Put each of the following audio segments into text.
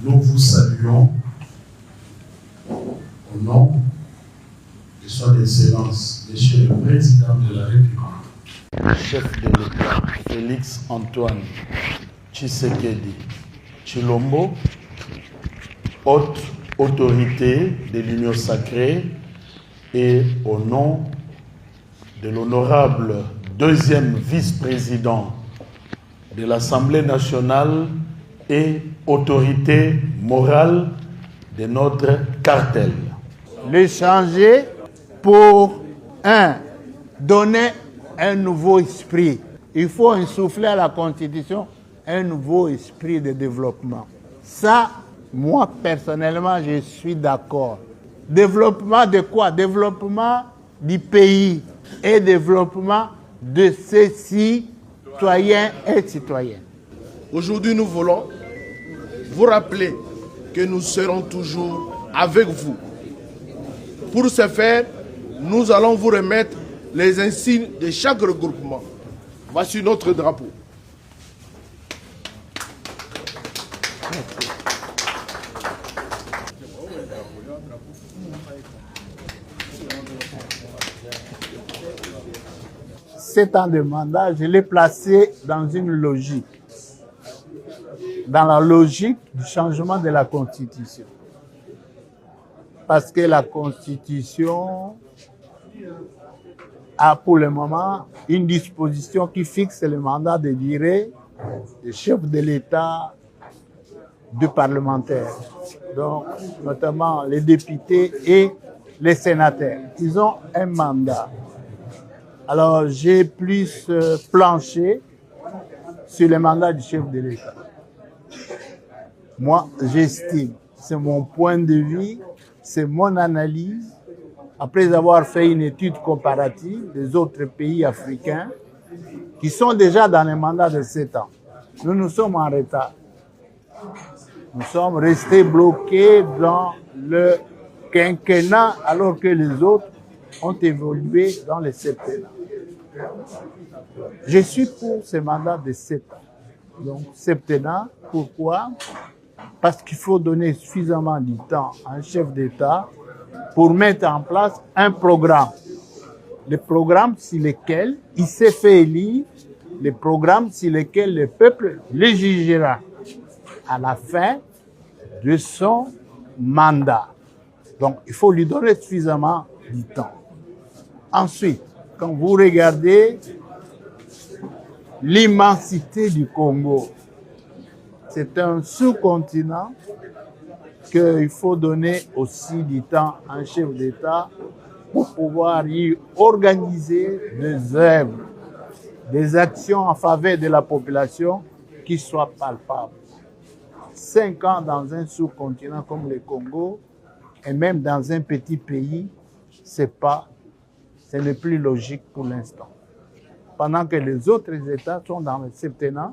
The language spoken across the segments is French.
Nous vous saluons au nom de son Excellence, Monsieur le Président de la République, chef de l'État, Félix Antoine Tshisekedi Tshilombo, haute autorité de l'Union sacrée, et au nom de l'honorable deuxième vice-président de l'Assemblée nationale et autorité morale de notre cartel. Le changer pour donner un nouveau esprit. Il faut insuffler à la Constitution un nouveau esprit de développement. Ça, moi personnellement, je suis d'accord. Développement de quoi? Développement du pays et développement de ses citoyens et citoyennes. Aujourd'hui, nous voulons vous rappeler que nous serons toujours avec vous. Pour ce faire, nous allons vous remettre les insignes de chaque regroupement. Voici notre drapeau. Cet an de mandat, je l'ai placé dans une logique. Dans la logique du changement de la Constitution. Parce que la Constitution a pour le moment une disposition qui fixe le mandat de durée du chef de l'État, du parlementaire. Donc, notamment les députés et les sénateurs. Ils ont un mandat. Alors, j'ai plus planché sur le mandat du chef de l'État. Moi, j'estime, c'est mon point de vue, c'est mon analyse, après avoir fait une étude comparative des autres pays africains qui sont déjà dans les mandats de 7 ans. Nous sommes en retard. Nous sommes restés bloqués dans le quinquennat alors que les autres ont évolué dans les septennats. Je suis pour ce mandat de 7 ans. Donc, septennat, pourquoi? Parce qu'il faut donner suffisamment de temps à un chef d'État pour mettre en place un programme. Le programme sur lequel il s'est fait élire, le programme sur lequel le peuple le jugera à la fin de son mandat. Donc, il faut lui donner suffisamment de temps. Ensuite, quand vous regardez l'immensité du Congo, c'est un sous-continent qu'il faut donner aussi du temps à un chef d'État pour pouvoir y organiser des œuvres, des actions en faveur de la population qui soient palpables. 5 ans dans un sous-continent comme le Congo, et même dans un petit pays, ce n'est plus logique pour l'instant. Pendant que les autres États sont dans le septennat,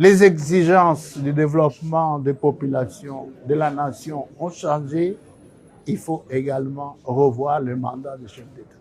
les exigences du développement des populations, de la nation ont changé. Il faut également revoir le mandat du chef d'État.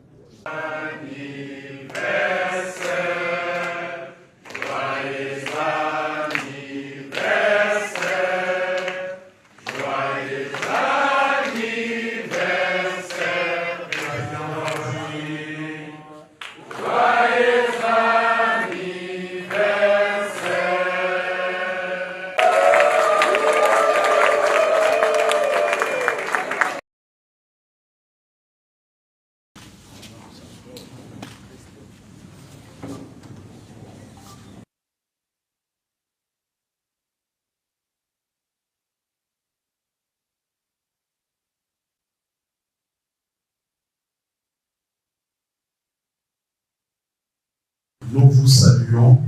Nous vous saluons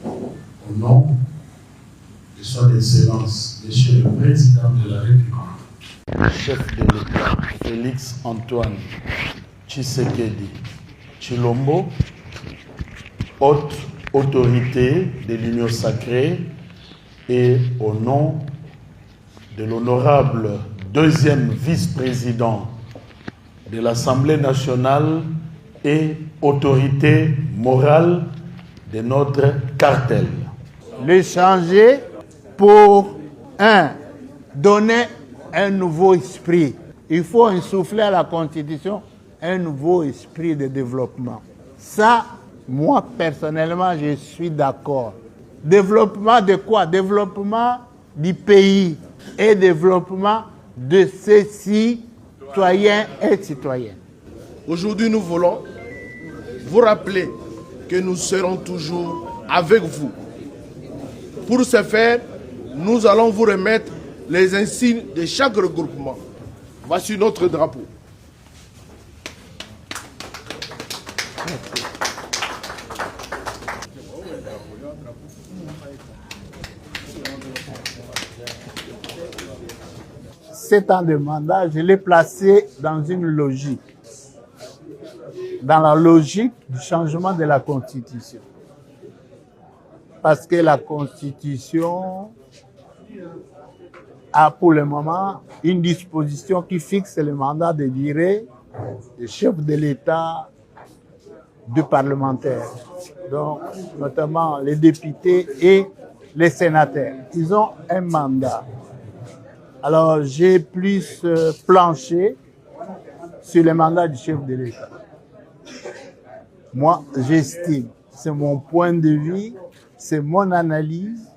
au nom de son Excellence, Monsieur le Président de la République, chef de l'État, Félix Antoine Tshisekedi Tshilombo, haute autorité de l'Union sacrée, et au nom de l'honorable deuxième vice-président de l'Assemblée nationale et autorité morale de notre cartel. Le changer pour, donner un nouveau esprit. Il faut insuffler à la Constitution un nouveau esprit de développement. Ça, moi, personnellement, je suis d'accord. Développement de quoi? Développement du pays et développement de ses citoyens et citoyennes. Aujourd'hui, nous voulons vous rappeler que nous serons toujours avec vous. Pour ce faire, nous allons vous remettre les insignes de chaque regroupement. Voici notre drapeau. Cet an de mandat, je l'ai placé dans une logique. Dans la logique du changement de la Constitution. Parce que la Constitution a pour le moment une disposition qui fixe le mandat de durée des chefs de l'État, du parlementaire, donc notamment les députés et les sénateurs. Ils ont un mandat. Alors j'ai plus planché sur le mandat du chef de l'État. Moi, j'estime, c'est mon point de vue, c'est mon analyse,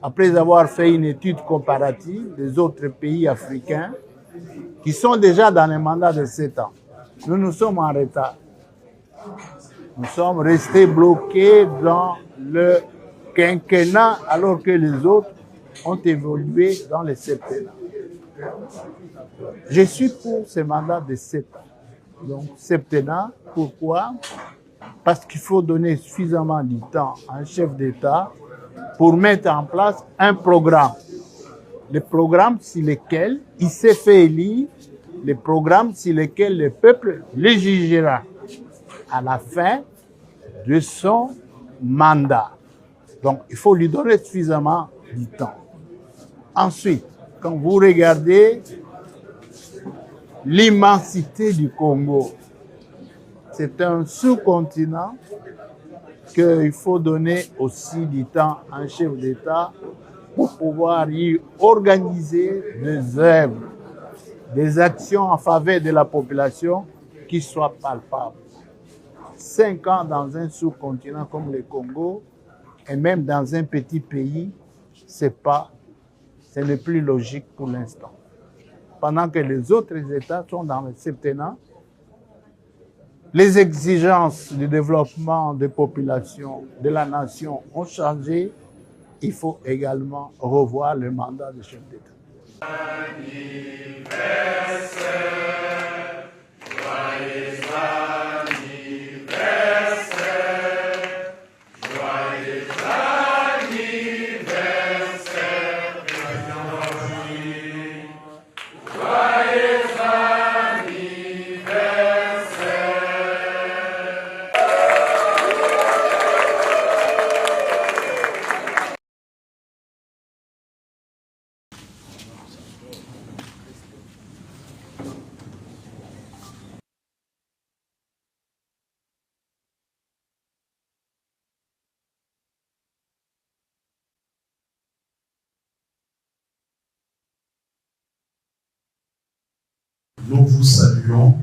après avoir fait une étude comparative des autres pays africains qui sont déjà dans le mandat de 7 ans. Nous sommes en retard. Nous sommes restés bloqués dans le quinquennat alors que les autres ont évolué dans les septennats. Je suis pour ce mandat de 7 ans. Donc, septennat, pourquoi? Parce qu'il faut donner suffisamment de temps à un chef d'État pour mettre en place un programme. Le programme sur lequel il s'est fait élire, le programme sur lequel le peuple le jugera à la fin de son mandat. Donc, il faut lui donner suffisamment de temps. Ensuite, quand vous regardez l'immensité du Congo, c'est un sous-continent qu'il faut donner aussi du temps à un chef d'État pour pouvoir y organiser des œuvres, des actions en faveur de la population qui soient palpables. 5 ans dans un sous-continent comme le Congo, et même dans un petit pays, ce n'est plus logique pour l'instant. Pendant que les autres États sont dans le septennat, les exigences du développement des populations, de la nation ont changé. Il faut également revoir le mandat du chef d'État. Nous vous saluons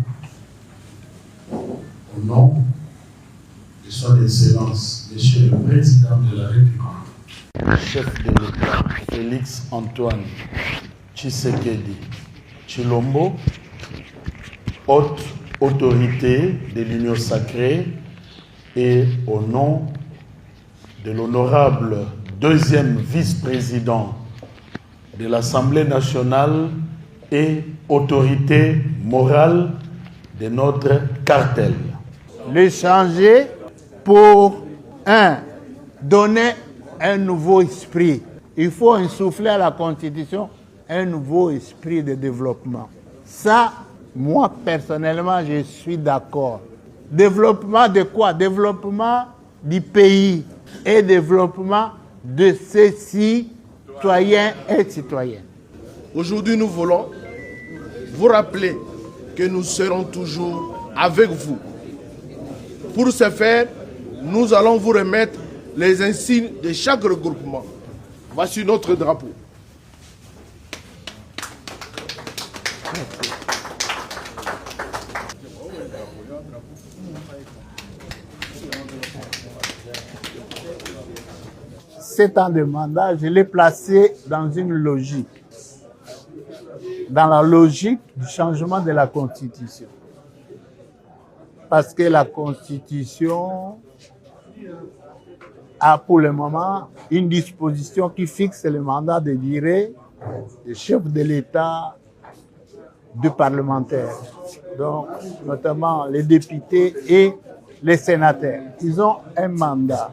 au nom de son Excellence, Monsieur le Président de la République. Le chef de l'État, Félix Antoine Tshisekedi Tshilombo, haute autorité de l'Union sacrée, et au nom de l'honorable deuxième vice-président de l'Assemblée nationale et autorité morale de notre cartel. Le changer pour, donner un nouveau esprit. Il faut insuffler à la Constitution un nouveau esprit de développement. Ça, moi, personnellement, je suis d'accord. Développement de quoi? Développement du pays et développement de ses citoyens et citoyennes. Aujourd'hui, nous voulons vous rappeler que nous serons toujours avec vous. Pour ce faire, nous allons vous remettre les insignes de chaque regroupement. Voici notre drapeau. Sept ans de mandat, je l'ai placé dans une logique. Dans la logique du changement de la Constitution. Parce que la Constitution a pour le moment une disposition qui fixe le mandat de durée du chef de l'État, du parlementaire. Donc, notamment les députés et les sénateurs. Ils ont un mandat.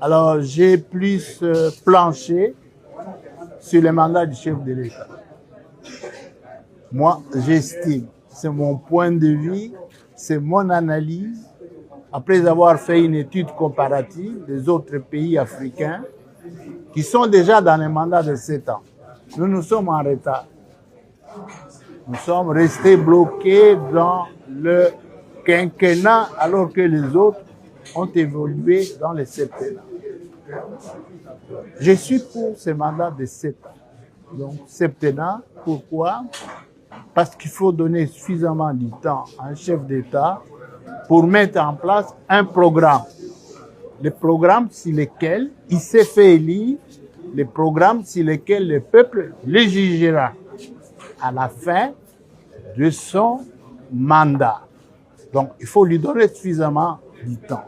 Alors, j'ai plus planché sur le mandat du chef de l'État. Moi, j'estime, c'est mon point de vue, c'est mon analyse, après avoir fait une étude comparative des autres pays africains qui sont déjà dans les mandats de 7 ans. Nous sommes en retard. Nous sommes restés bloqués dans le quinquennat alors que les autres ont évolué dans les septennats. Je suis pour ce mandat de 7 ans. Donc, septennat, pourquoi? Parce qu'il faut donner suffisamment de temps à un chef d'État pour mettre en place un programme. Le programme sur lequel il s'est fait élire, le programme sur lequel le peuple le jugera à la fin de son mandat. Donc, il faut lui donner suffisamment de temps.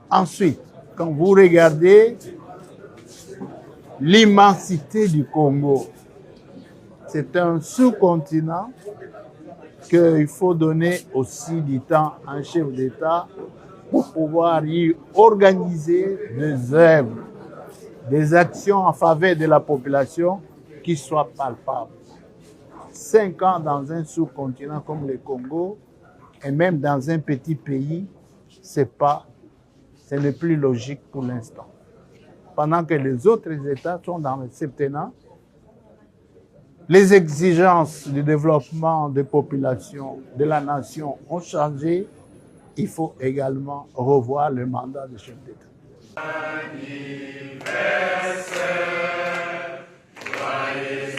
Ensuite, quand vous regardez l'immensité du Congo, c'est un sous-continent qu'il faut donner aussi du temps à un chef d'État pour pouvoir y organiser des œuvres, des actions en faveur de la population qui soient palpables. 5 ans dans un sous-continent comme le Congo, et même dans un petit pays, ce n'est plus logique pour l'instant. Pendant que les autres États sont dans le septennat, les exigences du développement des populations de la nation ont changé. Il faut également revoir le mandat du chef d'État. Anniversaire, joyeux